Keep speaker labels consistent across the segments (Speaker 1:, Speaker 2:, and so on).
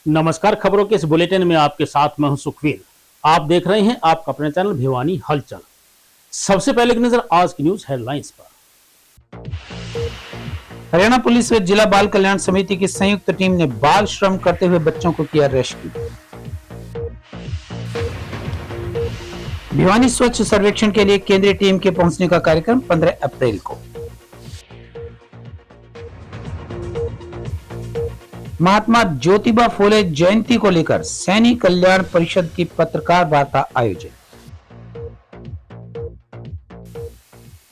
Speaker 1: नमस्कार। खबरों के इस बुलेटिन में आपके साथ मैं हूं सुखवीर। आप देख रहे हैं आपका अपने चैनल भिवानी हलचल। सबसे पहले की नजर आज की न्यूज हेडलाइंस पर।
Speaker 2: हरियाणा पुलिस व जिला बाल कल्याण समिति की संयुक्त टीम ने बाल श्रम करते हुए बच्चों को किया रेस्क्यू। भिवानी स्वच्छ सर्वेक्षण के लिए केंद्रीय टीम के पहुंचने का कार्यक्रम 15 अप्रैल को। महात्मा ज्योतिबा फूले जयंती को लेकर सैनिक कल्याण परिषद की पत्रकार वार्ता आयोजित।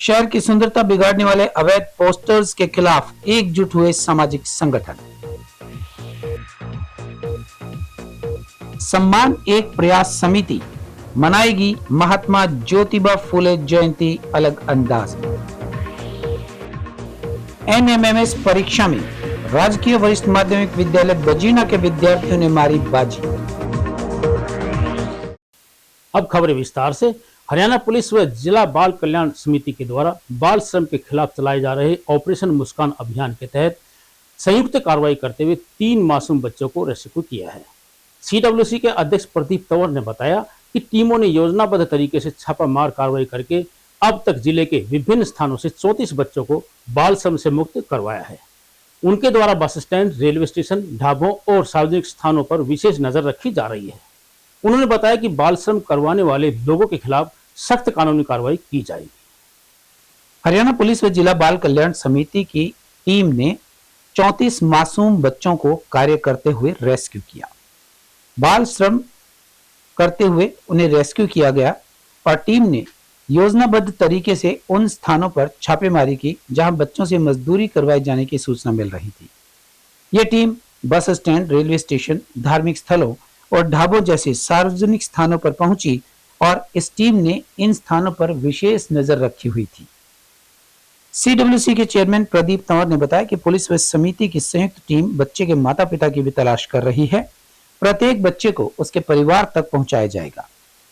Speaker 2: शहर की सुंदरता बिगाड़ने वाले अवैध पोस्टर्स के खिलाफ एकजुट हुए सामाजिक संगठन। सम्मान एक प्रयास समिति मनाएगी महात्मा ज्योतिबा फूले जयंती अलग अंदाज में। एनएमएमएस परीक्षा में राजकीय वरिष्ठ माध्यमिक विद्यालय बजीना के विद्यार्थियों ने मारी बाजी।
Speaker 1: अब खबरें विस्तार से। हरियाणा पुलिस व जिला बाल कल्याण समिति के द्वारा बाल श्रम के खिलाफ चलाए जा रहे ऑपरेशन मुस्कान अभियान के तहत संयुक्त कार्रवाई करते हुए 3 मासूम बच्चों को रेस्क्यू किया है। सीडब्ल्यूसी के अध्यक्ष प्रदीप तंवर ने बताया कि टीमों ने योजनाबद्ध तरीके से छापामार कार्रवाई करके अब तक जिले के विभिन्न स्थानों से 34 बच्चों को बाल श्रम से मुक्त करवाया है। उनके द्वारा बस स्टैंड, रेलवे स्टेशन, ढाबों और सार्वजनिक स्थानों पर विशेष नजर रखी जा रही है। उन्होंने बताया कि बाल श्रम करवाने वाले लोगों के खिलाफ सख्त कानूनी कार्रवाई की जाएगी।
Speaker 2: हरियाणा पुलिस व जिला बाल कल्याण समिति की टीम ने 34 मासूम बच्चों को कार्य करते हुए रेस्क्यू किया। बाल श्रम करते हुए उन्हें रेस्क्यू किया गया और टीम ने योजनाबद्ध तरीके से उन स्थानों पर छापेमारी की जहां बच्चों से मजदूरी करवाए जाने की सूचना मिल रही थी। यह team bus stand, railway station, धार्मिक स्थलों और ढाबों जैसे सार्वजनिक स्थानों पर पहुंची और इस टीम ने इन स्थानों पर विशेष नजर रखी हुई थी। सीडब्ल्यूसी के चेयरमैन प्रदीप तंवर ने बताया कि पुलिस व समिति की संयुक्त टीम बच्चे के माता पिता की भी तलाश कर रही है। प्रत्येक बच्चे को उसके परिवार तक पहुंचाया जाएगा।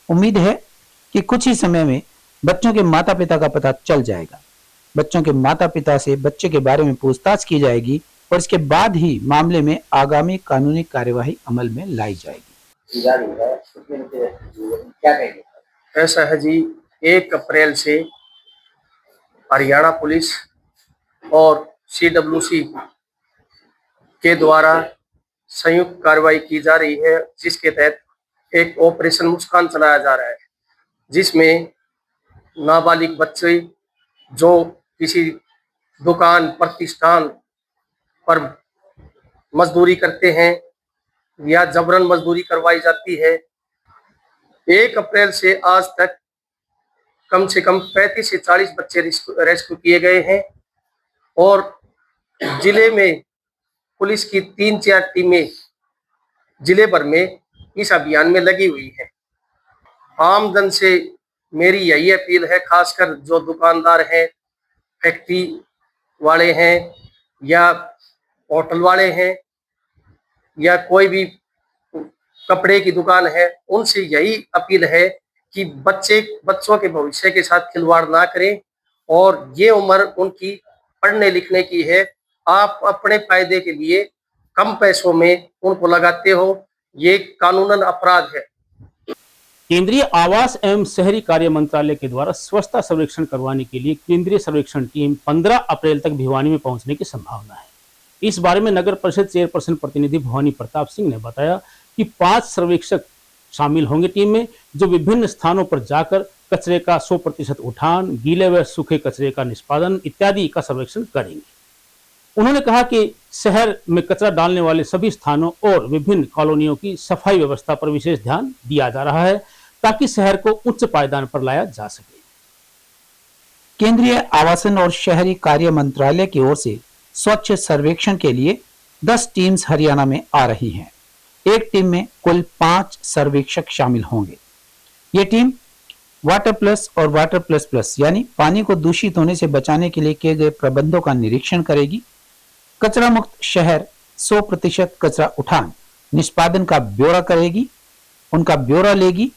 Speaker 2: उम्मीद है कि कुछ ही समय में बच्चों के माता पिता का पता चल जाएगा। बच्चों के माता पिता से बच्चे के बारे में पूछताछ की जाएगी और इसके बाद ही मामले में आगामी कानूनी कार्यवाही अमल में लाई जाएगी।
Speaker 3: ऐसा है जी, 1 अप्रैल से हरियाणा पुलिस और सीडब्ल्यूसी के द्वारा संयुक्त कार्रवाई की जा रही है, जिसके तहत एक ऑपरेशन मुस्कान चलाया जा रहा है, जिसमें नाबालिग बच्चे जो किसी दुकान, प्रतिष्ठान पर मजदूरी करते हैं या जबरन मजदूरी करवाई जाती है, 1 अप्रैल से आज तक कम से कम 35 से 40 बच्चे रेस्क्यू किए गए हैं और जिले में पुलिस की 3-4 टीमें जिले भर में इस अभियान में लगी हुई है। आमजन से मेरी यही अपील है, खासकर जो दुकानदार हैं, फैक्ट्री वाले हैं या होटल वाले हैं या कोई भी कपड़े की दुकान है, उनसे यही अपील है कि बच्चों के भविष्य के साथ खिलवाड़ ना करें और ये उम्र उनकी पढ़ने लिखने की है। आप अपने फायदे के लिए कम पैसों में उनको लगाते हो, ये कानूनन अपराध है।
Speaker 1: केंद्रीय आवास एवं शहरी कार्य मंत्रालय के द्वारा स्वच्छता सर्वेक्षण करवाने के लिए केंद्रीय सर्वेक्षण टीम 15 अप्रैल तक भिवानी में पहुंचने की संभावना है। इस बारे में नगर परिषद चेयरपर्सन प्रतिनिधि भवानी प्रताप सिंह ने बताया कि 5 सर्वेक्षक शामिल होंगे टीम में, जो विभिन्न स्थानों पर जाकर कचरे का 100% उठान, गीले व सूखे कचरे का निष्पादन इत्यादि का सर्वेक्षण करेंगे। उन्होंने कहा कि शहर में कचरा डालने वाले सभी स्थानों और विभिन्न कॉलोनियों की सफाई व्यवस्था पर विशेष ध्यान दिया जा रहा है ताकि शहर को उच्च पायदान पर लाया जा सके।
Speaker 2: केंद्रीय आवासन और शहरी कार्य मंत्रालय की ओर से स्वच्छ सर्वेक्षण के लिए 10 टीम्स हरियाणा में आ रही हैं। एक टीम में कुल 5 सर्वेक्षक शामिल होंगे। ये टीम वाटर प्लस और वाटर प्लस प्लस यानी पानी को दूषित होने से बचाने के लिए किए गए प्रबंधों का निरीक्षण करेगी। कचरा मुक्त शहर, 100% कचरा उठान निष्पादन का ब्यौरा करेगी, उनका ब्यौरा लेगी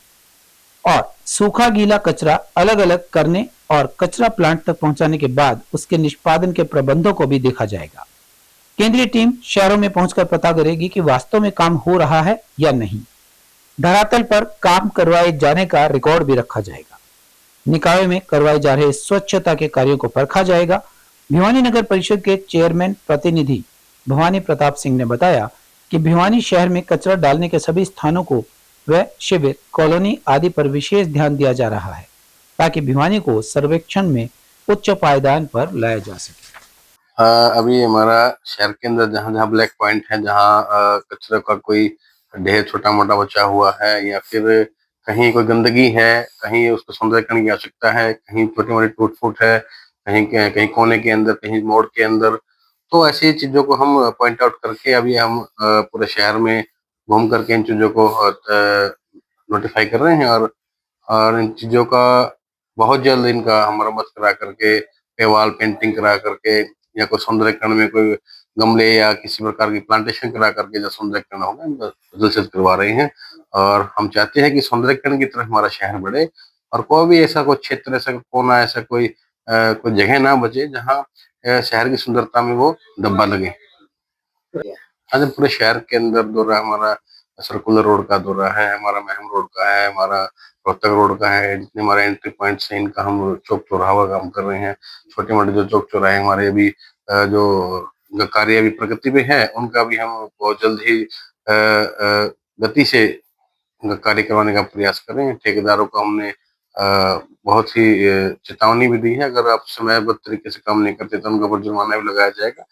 Speaker 2: और सूखा गीला कचरा अलग अलग करने और कचरा प्लांट तक पहुंचाने के बाद उसके निष्पादन के प्रबंधों को भी देखा जाएगा। केंद्रीय टीम शहरों में पहुंचकर पता करेगी कि वास्तव में काम हो रहा है या नहीं। धरातल पर काम करवाए जाने का रिकॉर्ड भी रखा जाएगा। निकायों में करवाए जा रहे स्वच्छता के कार्यों को परखा जाएगा। भिवानी नगर परिषद के चेयरमैन प्रतिनिधि भवानी प्रताप सिंह ने बताया कि भिवानी शहर में कचरा डालने के सभी स्थानों को व शिविर, कॉलोनी आदि पर विशेष ध्यान दिया जा रहा है ताकि भिवानी को सर्वेक्षण में उच्च पायदान पर लाया जा सके।
Speaker 4: अभी हमारा शहर के अंदर जहाँ जहाँ ब्लैक पॉइंट है, जहाँ कचरे का कोई ढेर छोटा मोटा बचा हुआ है या फिर कहीं कोई गंदगी है, कहीं उसको सौंदर्यीकरण की आवश्यकता है, कहीं छोटी मोटी टूट फूट है, कहीं कहीं कोने के अंदर, कहीं मोड़ के अंदर, तो ऐसी चीजों को हम पॉइंट आउट करके अभी हम पूरे शहर में घूम करके इन चीजों को नोटिफाई कर रहे हैं और इन चीजों का बहुत जल्द इनका हम मरम्मत करा करके, वॉल पेंटिंग करा करके या कोई सौंदर्यीकरण में कोई गमले या किसी प्रकार की प्लांटेशन करा करके जो सौंदर्यीकरण होगा जल्द से जल्द करवा रहे हैं। और हम चाहते हैं कि सौंदर्यीकरण की तरफ हमारा शहर बढ़े और कोई भी ऐसा कोई क्षेत्र, ऐसा कोना, ऐसा कोई जगह ना बचे जहाँ शहर की सुंदरता में वो धब्बा लगे। आज हम पूरे शहर के अंदर दौरा, हमारा सर्कुलर रोड का दौरा है, हमारा महम रोड का है, हमारा रोहतक रोड का है, जितने हमारे एंट्री पॉइंट्स हैं इनका हम चौक चौराहा का काम कर रहे हैं। छोटे मोटे जो चौक चौराहे हमारे अभी जो कार्य अभी प्रगति में है, उनका भी हम बहुत जल्द ही गति से कार्य करवाने का प्रयास कर रहे हैं। ठेकेदारों को हमने बहुत ही चेतावनी भी दी है, अगर आप समयबद्ध तरीके से काम नहीं करते तो उनके ऊपर जुर्माना भी लगाया जाएगा।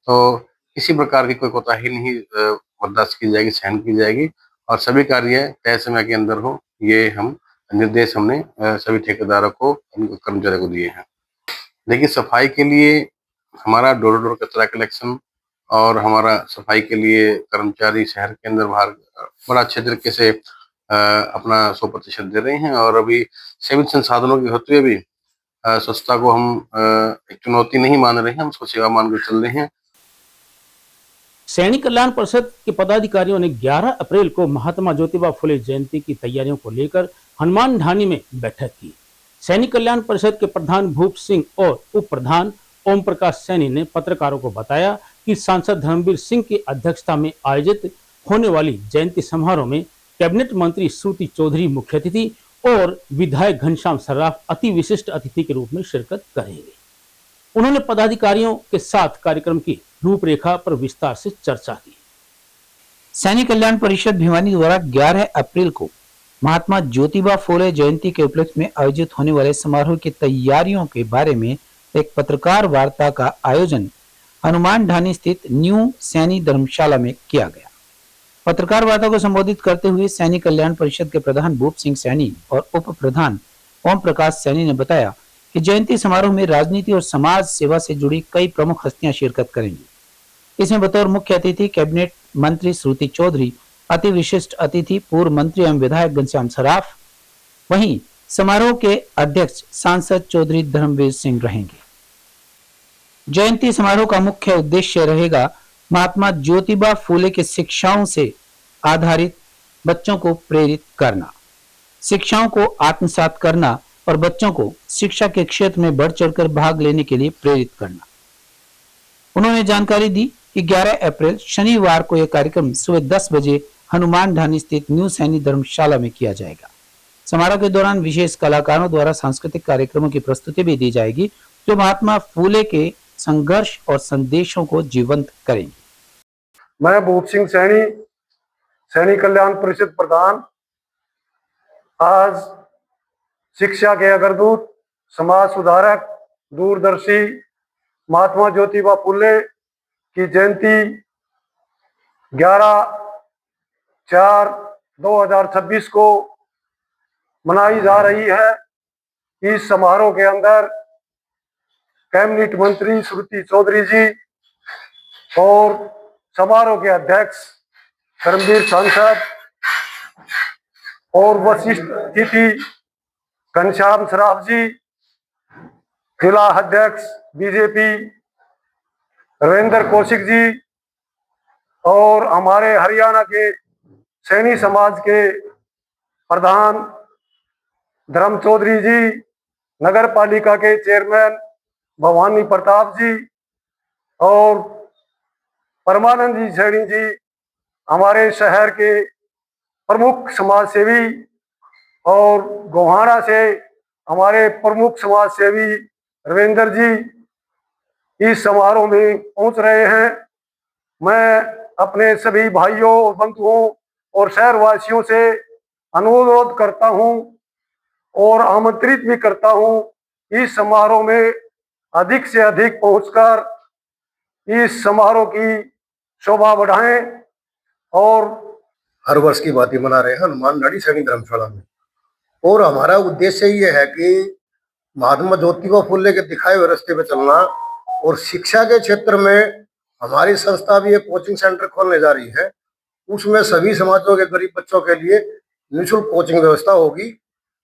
Speaker 4: तो किसी प्रकार की कोई कोताही नहीं बर्दाश्त की जाएगी, सहन की जाएगी और सभी कार्य तय समय के अंदर हो, ये हम निर्देश हमने सभी ठेकेदारों को, उनके कर्मचारियों को दिए हैं। देखिए, सफाई के लिए हमारा डोर टू डोर कचरा कलेक्शन और हमारा सफाई के लिए कर्मचारी शहर के अंदर बाहर बड़ा अच्छे तरीके से अपना 100% दे रहे हैं और अभी सीमित संसाधनों के होते हुए भी स्वच्छता को हम एक चुनौती नहीं मान रहे हैं, हम उसको सेवा मानकर चल रहे हैं।
Speaker 1: सैनिक कल्याण परिषद के पदाधिकारियों ने 11 अप्रैल को महात्मा ज्योतिबा फुले जयंती की तैयारियों को लेकर हनुमान ढाणी में बैठक की। सैनिक कल्याण परिषद के प्रधान भूप सिंह और उप प्रधान ओम प्रकाश सैनी ने पत्रकारों को बताया कि सांसद धर्मवीर सिंह की अध्यक्षता में आयोजित होने वाली जयंती समारोह में कैबिनेट मंत्री श्रुति चौधरी मुख्य अतिथि और विधायक घनश्याम सर्राफ अति विशिष्ट अतिथि के रूप में शिरकत करेंगे। उन्होंने पदाधिकारियों के साथ कार्यक्रम की रूपरेखा पर विस्तार से चर्चा की।
Speaker 2: सैनिक कल्याण परिषद भिवानी द्वारा 11 अप्रैल को महात्मा ज्योतिबा फुले जयंती के उपलक्ष्य में आयोजित होने वाले समारोह की तैयारियों के बारे में एक पत्रकार वार्ता का आयोजन हनुमान ढाणी स्थित न्यू सैनी धर्मशाला में किया गया। पत्रकार वार्ता को संबोधित करते हुए सैनिक कल्याण परिषद के प्रधान भूप सिंह सैनी और उप प्रधान ओम प्रकाश सैनी ने बताया कि जयंती समारोह में राजनीति और समाज सेवा से जुड़ी कई प्रमुख हस्तियां शिरकत करेंगी। इसमें बतौर मुख्य अतिथि कैबिनेट मंत्री श्रुति चौधरी, अति विशिष्ट अतिथि पूर्व मंत्री एवं विधायक घनश्याम सर्राफ, वहीं समारोह के अध्यक्ष सांसद चौधरी धर्मवीर सिंह रहेंगे। जयंती समारोह का मुख्य उद्देश्य रहेगा महात्मा ज्योतिबा फुले के शिक्षाओं से आधारित बच्चों को प्रेरित करना, शिक्षाओं को आत्मसात करना और बच्चों को शिक्षा के क्षेत्र में बढ़ चढ़कर भाग लेने के लिए प्रेरित करना। उन्होंने जानकारी दी कि 11 अप्रैल शनिवार को यह कार्यक्रम सुबह 10 बजे हनुमान ढाणी स्थित न्यू सैनी धर्मशाला में किया जाएगा। समारोह के दौरान विशेष कलाकारों द्वारा सांस्कृतिक कार्यक्रमों की प्रस्तुति भी दी जाएगी जो महात्मा फुले के संघर्ष और संदेशों को जीवंत करेंगे।
Speaker 5: मैं भूप सिंह सैनी, सैनिक कल्याण परिषद प्रधान, आज शिक्षा के अग्रदूत, समाज सुधारक, दूरदर्शी महात्मा ज्योतिबा फुले की जयंती 11/4/2026 को मनाई जा रही है। इस समारोह के अंदर कैबिनेट मंत्री श्रुति चौधरी जी और समारोह के अध्यक्ष धर्मवीर सांसद और वरिष्ठ अतिथि घनश्याम सर्राफ जी, जिला अध्यक्ष बीजेपी रविंद्र कौशिक जी और हमारे हरियाणा के सैनी समाज के प्रधान धर्म चौधरी जी, नगर पालिका के चेयरमैन भवानी प्रताप जी और परमानंद जी सैनी जी हमारे शहर के प्रमुख समाज सेवी और गोहाना से हमारे प्रमुख समाज सेवी रविंदर जी इस समारोह में पहुंच रहे हैं। मैं अपने सभी भाइयों और बंधुओं और शहरवासियों से अनुरोध करता हूं और आमंत्रित भी करता हूं इस समारोह में अधिक से अधिक पहुंचकर इस समारोह की शोभा बढ़ाएं। और
Speaker 6: हर वर्ष की भांति मना रहे हैं हनुमान नाड़ी सैनिक धर्मशाला में। और हमारा उद्देश्य ये है कि महात्मा ज्योतिबा फुले के दिखाए हुए रास्ते पे चलना। और शिक्षा के क्षेत्र में हमारी संस्था भी एक कोचिंग सेंटर खोलने जा रही है। उसमें सभी समाजों के गरीब बच्चों के लिए निःशुल्क कोचिंग व्यवस्था होगी।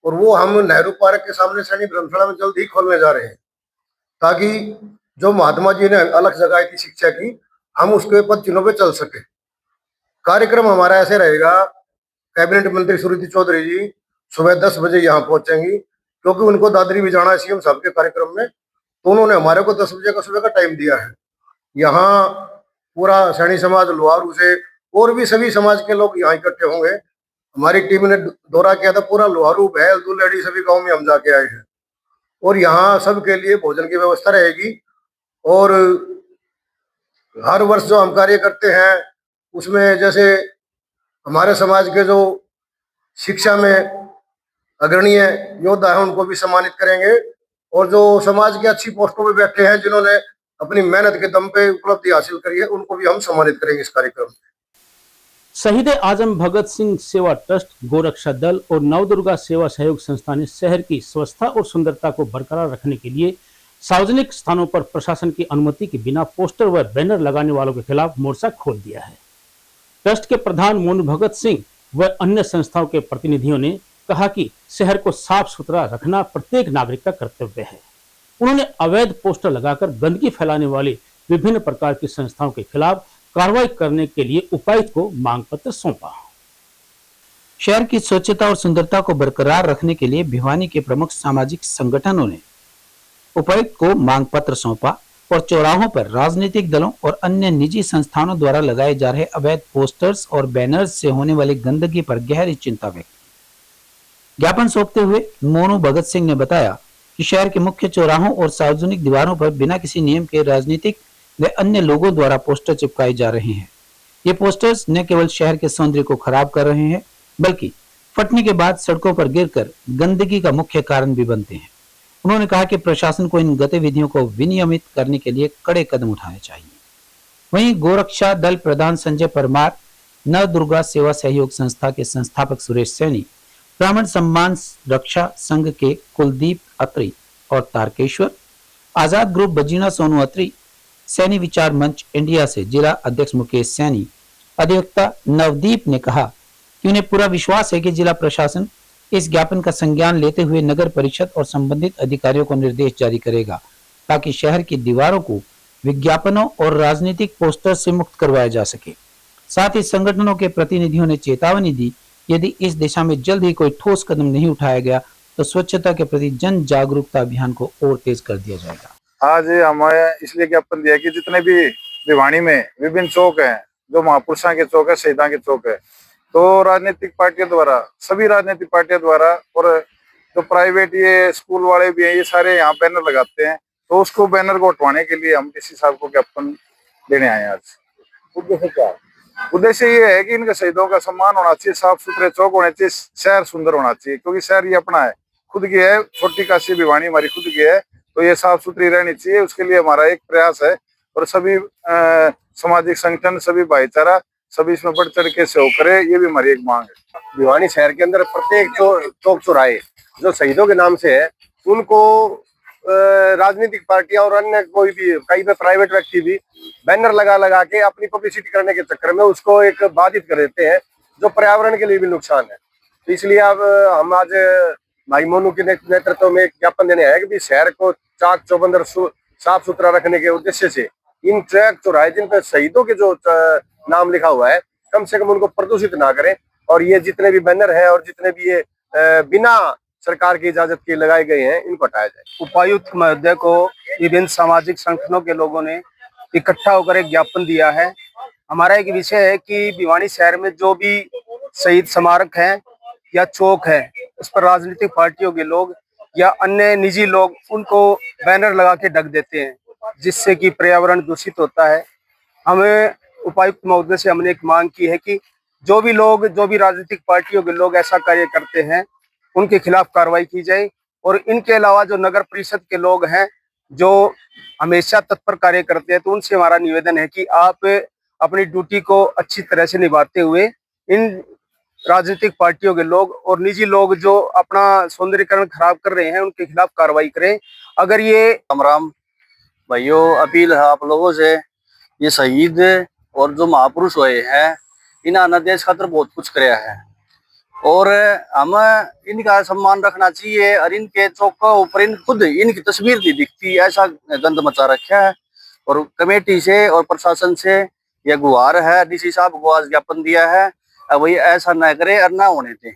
Speaker 6: और वो हम नेहरू पार्क के सामने सैनिक धर्मशाला में जल्द ही खोलने जा रहे हैं, ताकि जो महात्मा जी ने अलग जगाई थी शिक्षा की, हम उसके पद चिन्हों पे चल सके। कार्यक्रम हमारा ऐसे रहेगा, कैबिनेट मंत्री सुरीति चौधरी जी सुबह 10 बजे यहाँ पहुंचेंगी, क्योंकि उनको दादरी भी जाना है सीएम साहब के कार्यक्रम में, तो उन्होंने हमारे को 10 बजे का सुबह का टाइम दिया है। यहाँ पूरा सैनी समाज लोहारू से और भी सभी समाज के लोग यहाँ इकट्ठे होंगे। हमारी टीम ने दौरा किया था, पूरा लोहारू बैल दुलेड़ी सभी गाँव में हम जाके आए हैं। और यहाँ सबके लिए भोजन की व्यवस्था रहेगी। और हर वर्ष जो हम कार्य करते हैं उसमें जैसे हमारे समाज के जो शिक्षा में अग्रणीय योद्धा है उनको भी सम्मानित करेंगे। और जो समाज के अच्छी पोस्टों पे बैठे हैं जिन्होंने अपनी मेहनत के दम पे उपलब्धि हासिल करी है, उनको भी हम सम्मानित करेंगे इस कार्यक्रम में।
Speaker 1: शहीद आजम भगत सिंह सेवा ट्रस्ट, गोरक्षा दल और नवदुर्गा सेवा सहयोग संस्था ने शहर की स्वच्छता और सुंदरता को बरकरार रखने के लिए सार्वजनिक स्थानों पर प्रशासन की अनुमति के बिना पोस्टर व बैनर लगाने वालों के खिलाफ मोर्चा खोल दिया है। ट्रस्ट के प्रधान मोनू भगत सिंह व अन्य संस्थाओं के प्रतिनिधियों ने कहा कि शहर को साफ सुथरा रखना प्रत्येक नागरिक का कर्तव्य है। उन्होंने अवैध पोस्टर लगाकर गंदगी फैलाने वाली विभिन्न प्रकार की संस्थाओं के खिलाफ कार्रवाई करने के लिए उपायुक्त को मांग पत्र सौंपा।
Speaker 2: शहर की स्वच्छता और सुंदरता को बरकरार रखने के लिए भिवानी के प्रमुख सामाजिक संगठनों ने उपायुक्त को मांग पत्र सौंपा और चौराहों पर राजनीतिक दलों और अन्य निजी संस्थानों द्वारा लगाए जा रहे अवैध पोस्टर्स और बैनर्स से होने वाली गंदगी पर गहरी चिंता व्यक्त की। ज्ञापन सौंपते हुए मोनू भगत सिंह ने बताया कि शहर के मुख्य चौराहों और सार्वजनिक दीवारों पर बिना किसी नियम के राजनीतिक व अन्य लोगों द्वारा पोस्टर चिपकाए जा रहे हैं। ये पोस्टर्स न केवल शहर के सौंदर्य को खराब कर रहे हैं, बल्कि फटने के बाद सड़कों पर गिरकर गंदगी का मुख्य कारण भी बनते हैं। उन्होंने कहा कि प्रशासन को इन गतिविधियों को विनियमित करने के लिए कड़े कदम उठाने चाहिए। वहीं गोरक्षा दल प्रधान संजय परमार, नवदुर्गा सेवा सहयोग संस्था के संस्थापक सुरेश सैनी, ब्राह्मण सम्मान रक्षा संघ के कुलदीप अत्री और तारकेश्वर, आजाद ग्रुप बजीना सोनू अत्री, सैनी विचार मंच इंडिया से जिला अध्यक्ष मुकेश सैनी, अधिवक्ता नवदीप ने कहा कि उन्हें पूरा विश्वास है कि जिला प्रशासन इस ज्ञापन का संज्ञान लेते हुए नगर परिषद और संबंधित अधिकारियों को निर्देश जारी करेगा, ताकि शहर की दीवारों को विज्ञापनों और राजनीतिक पोस्टर से मुक्त करवाया जा सके। साथ ही संगठनों के प्रतिनिधियों ने चेतावनी दी, यदि इस दिशा में जल्द ही कोई ठोस कदम नहीं उठाया गया तो स्वच्छता के प्रति जन जागरूकता अभियान को और तेज कर दिया जाएगा।
Speaker 7: आज हमें इसलिए ज्ञापन दिया कि जितने भी भिवानी में विभिन्न चौक हैं, जो महापुरुषों के चौक है, शहीदां के चौक है, तो राजनीतिक पार्टियों द्वारा, सभी राजनीतिक पार्टियों द्वारा और जो प्राइवेट ये स्कूल वाले भी हैं, ये सारे यहाँ बैनर लगाते हैं। तो उसको बैनर को हटवाने के लिए हम डीसी साहब को ज्ञापन देने आए हैं आज। उद्देश्य क्या? उद्देश्य ये है कि इनके शहीदों का सम्मान होना चाहिए, साफ सुथरे चौक होने चाहिए, शहर सुंदर होना चाहिए, क्योंकि शहर ये अपना है, खुद की है, छोटी काशी भिवानी हमारी खुद की है, तो ये साफ सुथरी रहनी चाहिए। उसके लिए हमारा एक प्रयास है और सभी सामाजिक संगठन, सभी भाईचारा, सभी इसमें बढ़ चढ़ के सहयोग करे, ये भी हमारी एक मांग है।
Speaker 6: भिवानी शहर के अंदर प्रत्येक चौक चौराहे जो शहीदों के नाम से है, उनको राजनीतिक पार्टियां और अन्य कोई भी, कई में प्राइवेट व्यक्ति भी बैनर लगा के अपनी पब्लिसिटी करने के चक्कर में उसको एक बाधित कर देते हैं, जो पर्यावरण के लिए भी नुकसान है। तो इसलिए अब हम आज भाई मोनू के नेतृत्व में एक ज्ञापन देने आए कि शहर को चाक चौबंदर साफ सुथरा रखने के उद्देश्य से इन ट्रैक चौराहे जिन पर शहीदों के जो नाम लिखा हुआ है, कम से कम उनको प्रदूषित ना करें। और ये जितने भी बैनर हैं और जितने भी ये बिना सरकार की इजाजत के लगाए गए हैं, इनको हटाया जाए।
Speaker 3: उपायुक्त महोदय को विभिन्न सामाजिक संगठनों के लोगों ने इकट्ठा होकर एक ज्ञापन दिया है हमारा एक विषय है कि भिवानी शहर में जो भी शहीद स्मारक है या चौक है, उस पर राजनीतिक पार्टियों के लोग या अन्य निजी लोग उनको बैनर लगा के ढक देते हैं, जिससे कि पर्यावरण दूषित होता है। हमें उपायुक्त महोदय से हमने एक मांग की है कि जो भी राजनीतिक पार्टियों के लोग ऐसा कार्य करते हैं, उनके खिलाफ कार्रवाई की जाए। और इनके अलावा जो नगर परिषद के लोग हैं जो हमेशा तत्पर कार्य करते हैं, तो उनसे हमारा निवेदन है कि आप अपनी ड्यूटी को अच्छी तरह से निभाते हुए इन राजनीतिक पार्टियों के लोग और निजी लोग जो अपना सौंदर्यीकरण खराब कर रहे हैं, उनके खिलाफ कार्रवाई करें। अगर ये
Speaker 8: राम भाइयों, अपील है आप लोगों से, ये शहीद और जो महापुरुष हुए हैं, इन्होंने देश खातर बहुत कुछ कराया है और हम इनका सम्मान रखना चाहिए। और इनके चौकों ऊपर खुद इनकी तस्वीर नहीं दिखती, ऐसा गंद मचा रखा है। और कमेटी से और प्रशासन से यह गुहार है, डीसी साहब को आज ज्ञापन दिया है, अब वही ऐसा न करे और ना होने दें।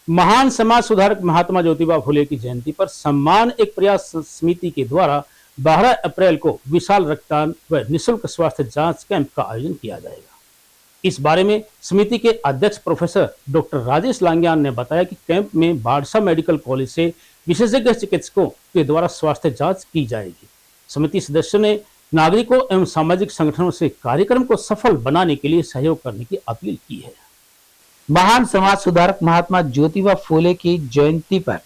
Speaker 1: महान समाज सुधारक महात्मा ज्योतिबा फुले की जयंती पर सम्मान एक प्रयास समिति के द्वारा 12 अप्रैल को विशाल रक्तदान व निःशुल्क स्वास्थ्य जांच कैंप का आयोजन किया जाएगा। इस बारे में समिति के अध्यक्ष प्रोफेसर डॉक्टर राजेश लांग्यान ने बताया कि कैंप में बाड़सा मेडिकल कॉलेज से विशेषज्ञ चिकित्सकों के द्वारा स्वास्थ्य जांच की जाएगी। समिति सदस्यों ने नागरिकों एवं सामाजिक संगठनों से कार्यक्रम को सफल बनाने के लिए सहयोग करने की अपील की है।
Speaker 2: महान समाज सुधारक महात्मा ज्योतिबा फुले की जयंती पर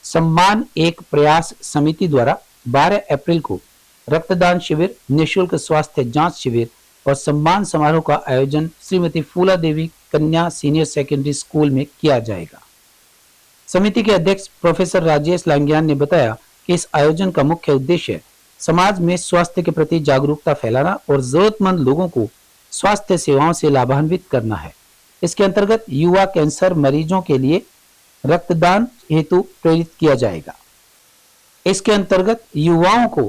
Speaker 2: सम्मान एक प्रयास समिति द्वारा 12 अप्रैल को रक्तदान शिविर, निःशुल्क स्वास्थ्य जांच शिविर और सम्मान समारोह का आयोजन श्रीमती फूला देवी कन्या सीनियर सेकेंडरी स्कूल में किया जाएगा। समिति के अध्यक्ष प्रोफेसर राजेश लांग्यान ने बताया कि इस आयोजन का मुख्य उद्देश्य समाज में स्वास्थ्य के प्रति जागरूकता फैलाना और जरूरतमंद लोगों को स्वास्थ्य सेवाओं से लाभान्वित करना है। इसके अंतर्गत युवा कैंसर मरीजों के लिए रक्तदान हेतु प्रेरित किया जाएगा। इसके अंतर्गत युवाओं को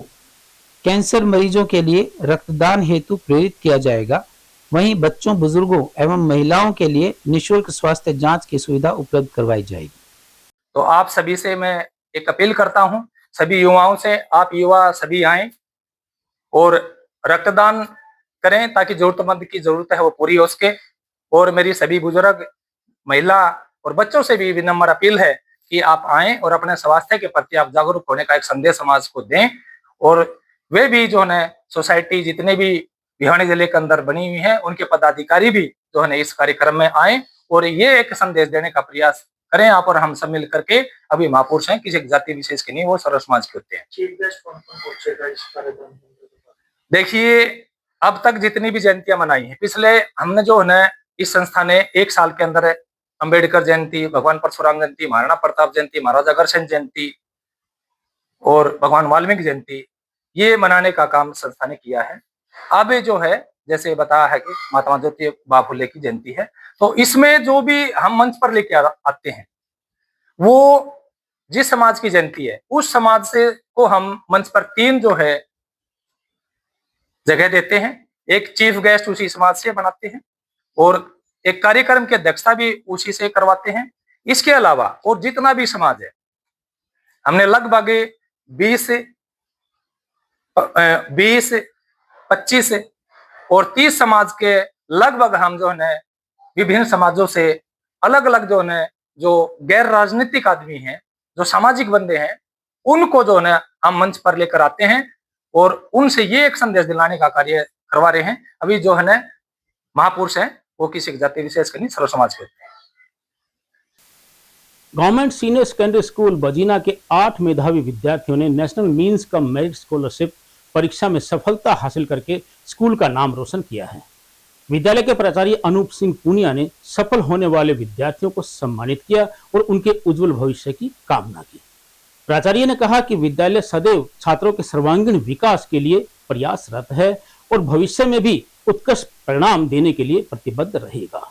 Speaker 2: कैंसर मरीजों के लिए रक्तदान हेतु प्रेरित किया जाएगा। वहीं बच्चों, बुजुर्गों एवं महिलाओं के लिए निःशुल्क स्वास्थ्य जांच की सुविधा उपलब्ध करवाई जाएगी।
Speaker 9: तो आप सभी से मैं एक अपील करता हूं, सभी युवाओं से, आप युवा सभी आएं और रक्तदान करें ताकि जरूरतमंद की जरूरत है वो पूरी हो सके। और मेरी सभी बुजुर्ग, महिला और बच्चों से भी विनम्र अपील है कि आप आएं और अपने स्वास्थ्य के प्रति आप जागरूक होने का एक संदेश समाज को दें। और वे भी जो है सोसाइटी जितने भी भिवानी जिले के अंदर बनी हुई है, उनके पदाधिकारी भी जो है इस कार्यक्रम में आए और ये एक संदेश देने का प्रयास करें आप और हम सब मिल करके। अभी महापुरुष हैं, किसी जाति विशेष के नहीं, वो सर्व समाज के होते हैं। चीफ गेस्ट कौन कौन पहुंचेगा इस कार्यक्रम? देखिए, अब तक जितनी भी जयंतियां मनाई हैं, पिछले हमने जो है इस संस्था ने एक साल के अंदर अंबेडकर जयंती, भगवान परशुराम जयंती, महाराणा प्रताप जयंती, महाराजा अग्रसेन जयंती और भगवान वाल्मीकि जयंती, ये मनाने का काम संस्था ने किया है। अब जो है जैसे बताया है कि महात्मा ज्योतिबा फुले की जयंती है, तो इसमें जो भी हम मंच पर लेके आते हैं, वो जिस समाज की जयंती है उस समाज से को हम मंच पर 3 जो है जगह देते हैं। एक चीफ गेस्ट उसी समाज से बनाते हैं और एक कार्यक्रम की अध्यक्षता भी उसी से करवाते हैं। इसके अलावा और जितना भी समाज है, हमने लगभग 20, 25 और 30 समाज के लगभग हम जो है विभिन्न समाजों से अलग अलग जो है जो गैर राजनीतिक आदमी हैं, जो सामाजिक बंदे हैं, उनको जो है हम मंच पर लेकर आते हैं और उनसे ये एक संदेश दिलाने का कार्य करवा रहे हैं। अभी जो है महापुरुष हैं वो किसी जाति विशेष के नहीं, सर्व समाज के होते हैं।
Speaker 1: गवर्नमेंट सीनियर सेकेंडरी स्कूल बजीना के 8 मेधावी विद्यार्थियों ने national means cum merit scholarship परीक्षा में सफलता हासिल करके स्कूल का नाम रोशन किया है। विद्यालय के प्राचार्य अनूप सिंह पूनिया ने सफल होने वाले विद्यार्थियों को सम्मानित किया और उनके उज्जवल भविष्य की कामना की। प्राचार्य ने कहा कि विद्यालय सदैव छात्रों के सर्वांगीण विकास के लिए प्रयासरत है और भविष्य में भी उत्कृष्ट परिणाम देने के लिए प्रतिबद्ध रहेगा।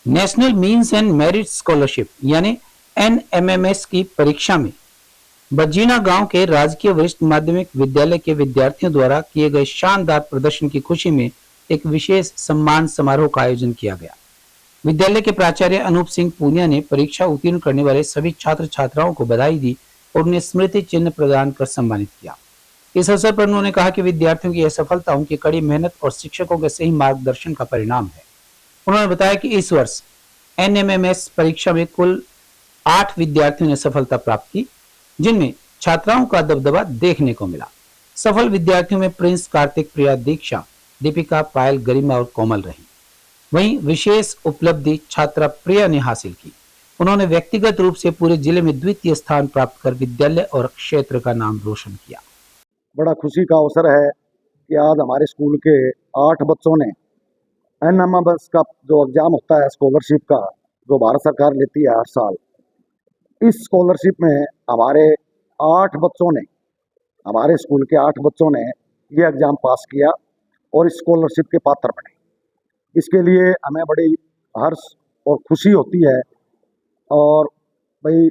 Speaker 2: National means and merit scholarship यानी NMMS की परीक्षा में बजीना गांव के राजकीय वरिष्ठ माध्यमिक विद्यालय के विद्यार्थियों द्वारा किए गए शानदार प्रदर्शन की खुशी में एक विशेष सम्मान समारोह का आयोजन किया गया। विद्यालय के प्राचार्य अनूप सिंह पूनिया ने परीक्षा उत्तीर्ण करने वाले सभी छात्र छात्राओं को बधाई दी और उन्हें स्मृति चिन्ह प्रदान कर सम्मानित किया। इस अवसर पर उन्होंने कहा कि विद्यार्थियों की यह सफलता उनकी कड़ी मेहनत और शिक्षकों के सही मार्गदर्शन का परिणाम है। उन्होंने बताया कि इस वर्ष NMMS परीक्षा में कुल 8 विद्यार्थियों ने सफलता प्राप्त की, जिनमें छात्राओं का दबदबा देखने को मिला। सफल विद्यार्थियों में प्रिंस, कार्तिक, प्रिया, दीक्षा, दीपिका, पायल, गरिमा और कोमल रही। वहीं विशेष उपलब्धि छात्रा प्रिया ने हासिल की। उन्होंने व्यक्तिगत रूप से पूरे जिले में द्वितीय स्थान प्राप्त कर विद्यालय और क्षेत्र का नाम रोशन किया।
Speaker 6: बड़ा खुशी का अवसर है कि आज हमारे स्कूल के 8 बच्चों ने NMMS का जो एग्जाम होता है स्कॉलरशिप का, जो भारत सरकार लेती है हर साल, इस स्कॉलरशिप में हमारे 8 बच्चों ने, हमारे स्कूल के 8 बच्चों ने ये एग्ज़ाम पास किया और इस स्कॉलरशिप के पात्र बने। इसके लिए हमें बड़ी हर्ष और खुशी होती है और भाई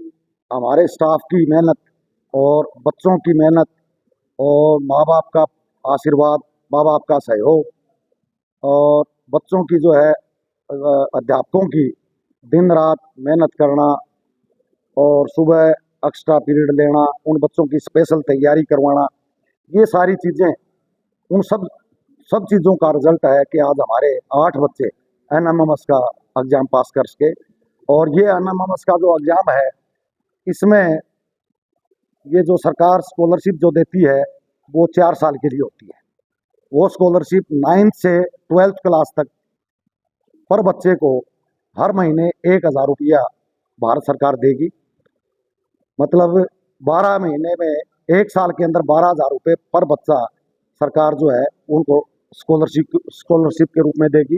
Speaker 6: हमारे स्टाफ की मेहनत और बच्चों की मेहनत और माँ बाप का आशीर्वाद, माँ बाप का सहयोग और बच्चों की जो है अध्यापकों की दिन रात मेहनत करना और सुबह एक्स्ट्रा पीरियड लेना, उन बच्चों की स्पेशल तैयारी करवाना, ये सारी चीज़ें, उन सब चीज़ों का रिजल्ट है कि आज हमारे 8 बच्चे NMMS का एग्ज़ाम पास कर सके। और ये NMMS का जो एग्ज़ाम है, इसमें ये जो सरकार स्कॉलरशिप जो देती है वो 4 साल के लिए होती है। वो स्कॉलरशिप 9th से 12th क्लास तक पर बच्चे को हर महीने 1000 रुपया भारत सरकार देगी। मतलब 12 महीने में 1 साल के अंदर 12,000 रुपये पर बच्चा सरकार जो है उनको स्कॉलरशिप के रूप में देगी,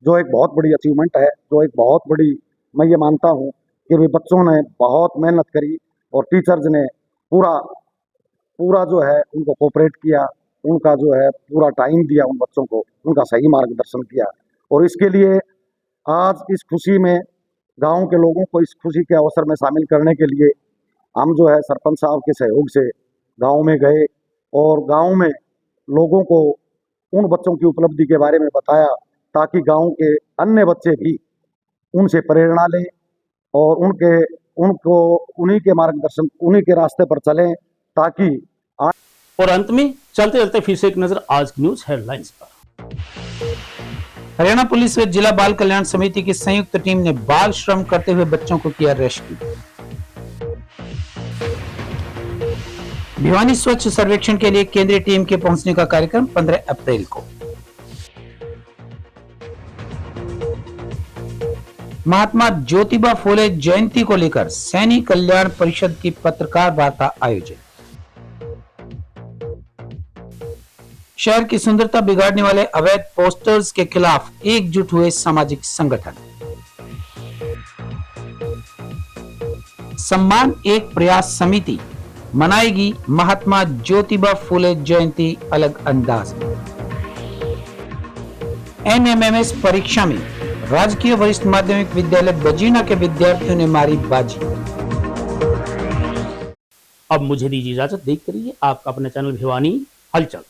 Speaker 6: जो एक बहुत बड़ी अचीवमेंट है, जो एक बहुत बड़ी, मैं ये मानता हूँ कि भी बच्चों ने बहुत मेहनत करी और टीचर्स ने पूरा जो है उनको कोऑपरेट किया, उनका जो है पूरा टाइम दिया, उन बच्चों को उनका सही मार्गदर्शन किया। और इसके लिए आज इस खुशी में गांव के लोगों को इस खुशी के अवसर में शामिल करने के लिए हम जो है सरपंच साहब के सहयोग से गांव में गए और गांव में लोगों को उन बच्चों की उपलब्धि के बारे में बताया, ताकि गांव के अन्य बच्चे भी उनसे प्रेरणा लें और उनको उन्हीं के मार्गदर्शन, उन्हीं के रास्ते पर चलें, ताकि
Speaker 1: और अंत में चलते चलते फिर से एक नजर आज की न्यूज हेडलाइंस पर।
Speaker 2: हरियाणा पुलिस व जिला बाल कल्याण समिति की संयुक्त टीम ने बाल श्रम करते हुए बच्चों को किया रेस्क्यू। भिवानी स्वच्छ सर्वेक्षण के लिए केंद्रीय टीम के पहुंचने का कार्यक्रम 15 अप्रैल को। महात्मा ज्योतिबा फूले जयंती को लेकर सैनिक कल्याण परिषद की पत्रकार वार्ता आयोजित। शहर की सुंदरता बिगाड़ने वाले अवैध पोस्टर्स के खिलाफ एकजुट हुए सामाजिक संगठन। सम्मान एक प्रयास समिति मनाएगी महात्मा ज्योतिबा फूले जयंती अलग अंदाज में। NMMS परीक्षा में राजकीय वरिष्ठ माध्यमिक विद्यालय बजीना के विद्यार्थियों ने मारी बाजी।
Speaker 1: अब मुझे दीजिए इजाजत। देखते रहिए आपका अपना चैनल भिवानी हलचल।